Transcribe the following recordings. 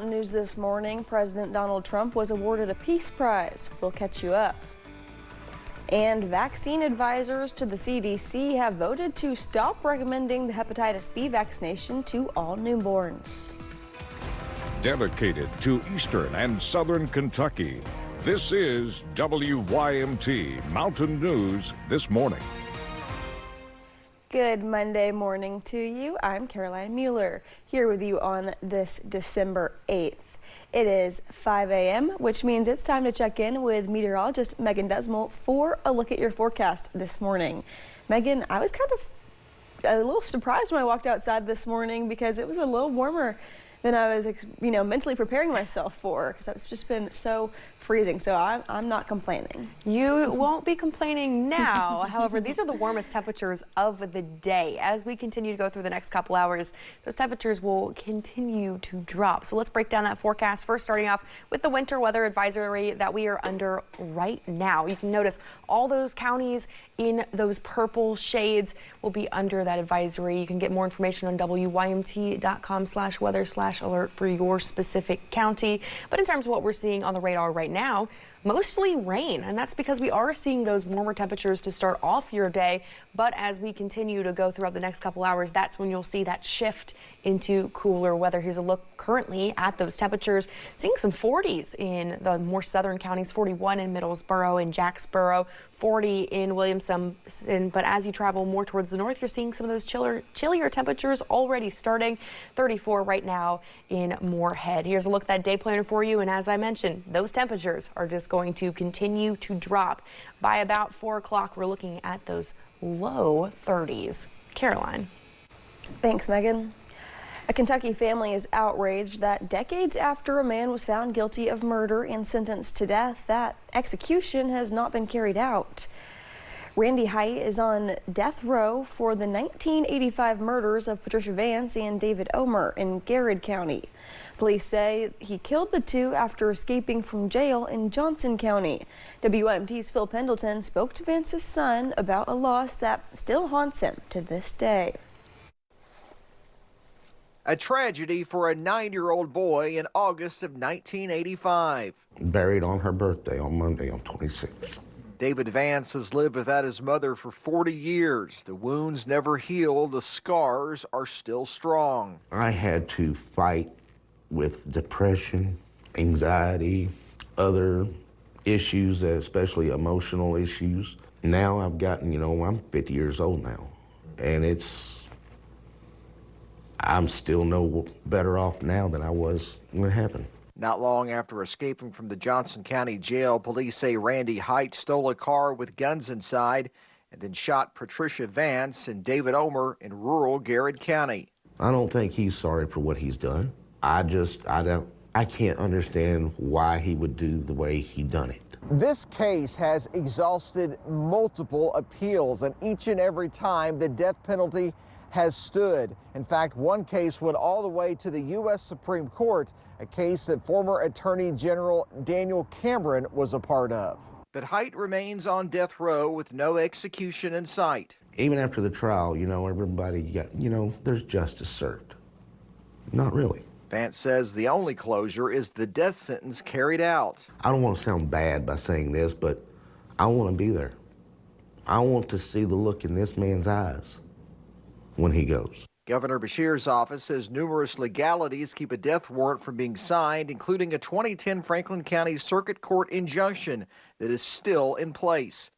News this morning, President Donald Trump was awarded a Peace Prize. We'll catch you up. And vaccine advisors to the CDC have voted to stop recommending the hepatitis B vaccination to all newborns. Dedicated to Eastern and Southern Kentucky, this is WYMT Mountain News This Morning. Good Monday morning to you. I'm Caroline Mueller, here with you on this December 8th. It is 5 a.m., which means it's time to check in with meteorologist Megan Desmond for a look at your forecast this morning. Megan, I was kind of a little surprised when I walked outside this morning because it was a little warmer than I was, mentally preparing myself for, because it's just been so freezing. So I'm not complaining. You won't be complaining now. However, these are the warmest temperatures of the day. As we continue to go through the next couple hours, those temperatures will continue to drop. So let's break down that forecast. First, starting off with the winter weather advisory that we are under right now. You can notice all those counties in those purple shades will be under that advisory. You can get more information on wymt.com/weather/alert for your specific county. But in terms of what we're seeing on the radar right now, mostly rain, and that's because we are seeing those warmer temperatures to start off your day. But as we continue to go throughout the next couple hours, that's when you'll see that shift into cooler weather. Here's a look currently at those temperatures. Seeing some 40s in the more southern counties, 41 in Middlesboro and Jacksboro, 40 in Williamson. But as you travel more towards the north, you're seeing some of those chillier temperatures already starting. 34 right now in Moorhead. Here's a look at that day planner for you. And as I mentioned, those temperatures are just going to continue to drop. By about 4 o'clock, we're looking at those low 30s. Caroline. Thanks, Megan. A Kentucky family is outraged that decades after a man was found guilty of murder and sentenced to death, that execution has not been carried out. Randy Height is on death row for the 1985 murders of Patricia Vance and David Omer in Garrett County. Police say he killed the two after escaping from jail in Johnson County. WMT's Phil Pendleton spoke to Vance's son about a loss that still haunts him to this day. A tragedy for a 9-year-old boy in August of 1985. Buried on her birthday on Monday on 26th. David Vance has lived without his mother for 40 years. The wounds never heal. The scars are still strong. I had to fight with depression, anxiety, other issues, especially emotional issues. Now I've gotten, I'm 50 years old now, and I'm still no better off now than I was when it happened. Not long after escaping from the Johnson County jail, police say Randy Height stole a car with guns inside and then shot Patricia Vance and David Omer in rural Garrett County. I don't think he's sorry for what he's done. I can't understand why he would do the way he done it. This case has exhausted multiple appeals, and each and every time the death penalty has stood. In fact, one case went all the way to the U.S. Supreme Court, a case that former Attorney General Daniel Cameron was a part of. But Height remains on death row with no execution in sight. Even after the trial, everybody got, there's justice served. Not really. Vance says the only closure is the death sentence carried out. I don't want to sound bad by saying this, but I want to be there. I want to see the look in this man's eyes when he goes. Governor Beshear's office says numerous legalities keep a death warrant from being signed, including a 2010 Franklin County Circuit Court injunction that is still in place.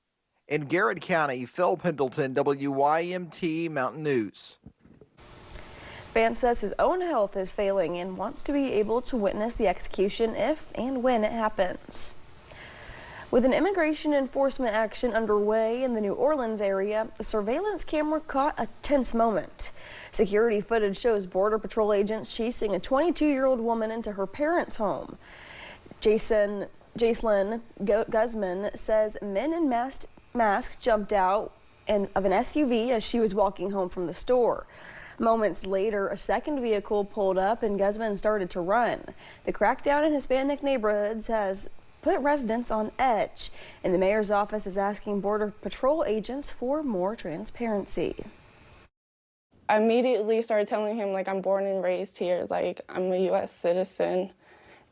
In Garrett County, Phil Pendleton, WYMT Mountain News. Vance says his own health is failing and wants to be able to witness the execution if and when it happens. With an immigration enforcement action underway in the New Orleans area, a surveillance camera caught a tense moment. Security footage shows Border Patrol agents chasing a 22-year-old woman into her parents' home. Jacelyn Guzman says men in masks jumped out of an SUV as she was walking home from the store. Moments later, a second vehicle pulled up and Guzman started to run. The crackdown in Hispanic neighborhoods has put residents on edge, and the mayor's office is asking Border Patrol agents for more transparency. I immediately started telling him, like, I'm born and raised here, like, I'm a U.S. citizen,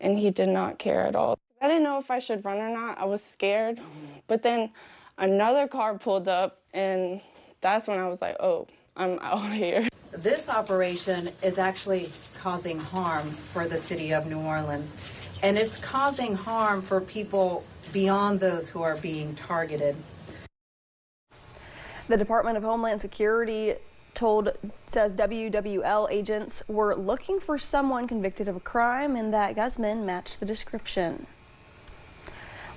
and he did not care at all. I didn't know if I should run or not. I was scared, but then another car pulled up, and that's when I was like, oh, I'm out here. This operation is actually causing harm for the city of New Orleans, and it's causing harm for people beyond those who are being targeted. The Department of Homeland Security says WWL agents were looking for someone convicted of a crime and that Guzman matched the description.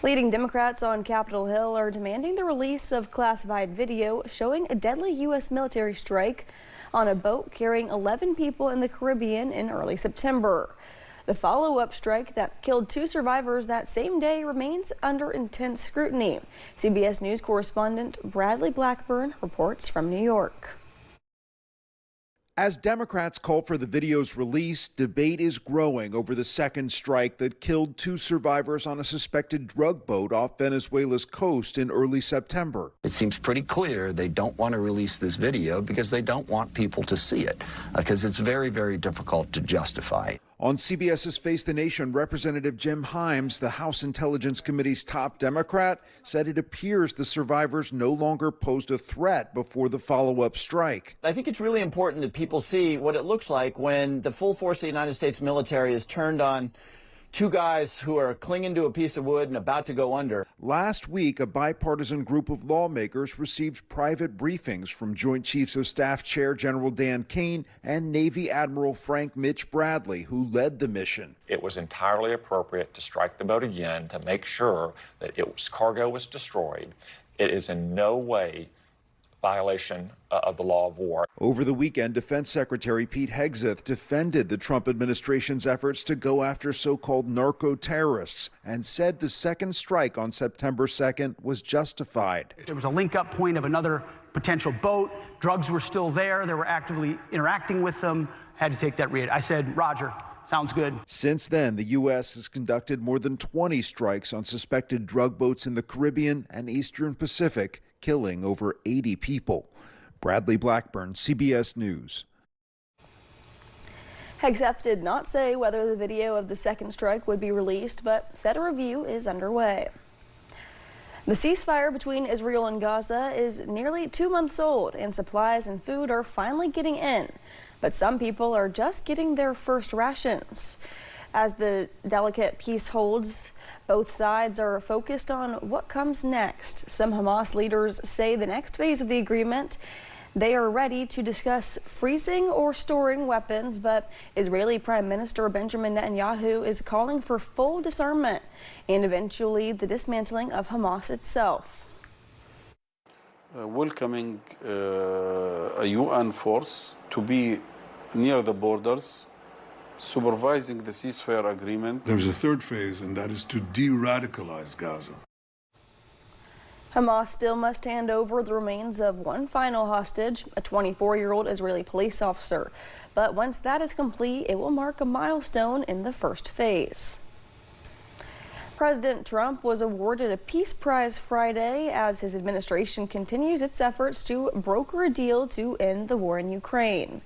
Leading Democrats on Capitol Hill are demanding the release of classified video showing a deadly U.S. military strike on a boat carrying 11 people in the Caribbean in early September. The follow-up strike that killed 2 survivors that same day remains under intense scrutiny. CBS News correspondent Bradley Blackburn reports from New York. As Democrats call for the video's release, debate is growing over the second strike that killed 2 survivors on a suspected drug boat off Venezuela's coast in early September. It seems pretty clear they don't want to release this video because they don't want people to see it, because it's very, very difficult to justify. On CBS's Face the Nation, Representative Jim Himes, the House Intelligence Committee's top Democrat, said it appears the survivors no longer posed a threat before the follow-up strike. I think it's really important that people see what it looks like when the full force of the United States military is turned on 2 guys who are clinging to a piece of wood and about to go under. Last week, a bipartisan group of lawmakers received private briefings from Joint Chiefs of Staff Chair General Dan Kane and Navy Admiral Frank Mitch Bradley, who led the mission. It was entirely appropriate to strike the boat again to make sure that cargo was destroyed. It is in no way violation of the law of war. Over the weekend, Defense Secretary Pete Hegseth defended the Trump administration's efforts to go after so-called narco-terrorists and said the second strike on September 2nd was justified. There was a link-up point of another potential boat. Drugs were still there. They were actively interacting with them. Had to take that read. I said, Roger. Sounds good. Since then, the U.S. has conducted more than 20 strikes on suspected drug boats in the Caribbean and Eastern Pacific, killing over 80 people. Bradley Blackburn, CBS News. Hegseth did not say whether the video of the second strike would be released, but said a review is underway. The ceasefire between Israel and Gaza is nearly 2 months old, and supplies and food are finally getting in. But some people are just getting their first rations. As the delicate peace holds, both sides are focused on what comes next. Some Hamas leaders say the next phase of the agreement, they are ready to discuss freezing or storing weapons, but Israeli Prime Minister Benjamin Netanyahu is calling for full disarmament and eventually the dismantling of Hamas itself. Welcoming a UN force to be near the borders, supervising the ceasefire agreement. There's a third phase, and that is to de-radicalize Gaza. Hamas still must hand over the remains of one final hostage, a 24-year-old Israeli police officer. But once that is complete, it will mark a milestone in the first phase. President Trump was awarded a Peace Prize Friday as his administration continues its efforts to broker a deal to end the war in Ukraine.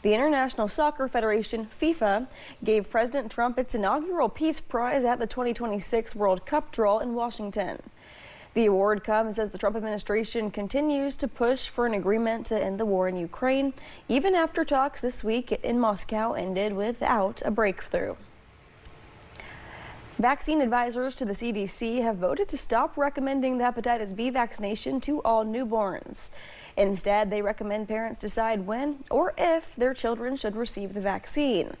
The International Soccer Federation, FIFA, gave President Trump its inaugural Peace Prize at the 2026 World Cup draw in Washington. The award comes as the Trump administration continues to push for an agreement to end the war in Ukraine, even after talks this week in Moscow ended without a breakthrough. Vaccine advisors to the CDC have voted to stop recommending the hepatitis B vaccination to all newborns. Instead, they recommend parents decide when or if their children should receive the vaccine.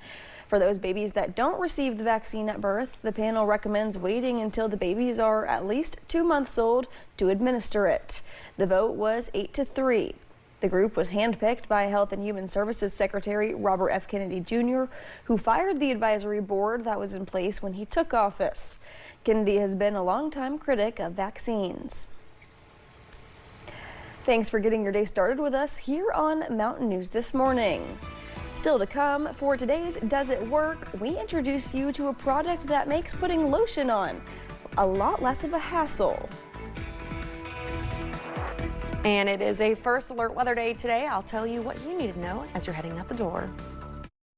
For those babies that don't receive the vaccine at birth, the panel recommends waiting until the babies are at least 2 months old to administer it. The vote was 8-3. The group was handpicked by Health and Human Services Secretary Robert F. Kennedy Jr., who fired the advisory board that was in place when he took office. Kennedy has been a longtime critic of vaccines. Thanks for getting your day started with us here on Mountain News This Morning. Still to come, for today's Does It Work, we introduce you to a product that makes putting lotion on a lot less of a hassle. And it is a first alert weather day today. I'll tell you what you need to know as you're heading out the door.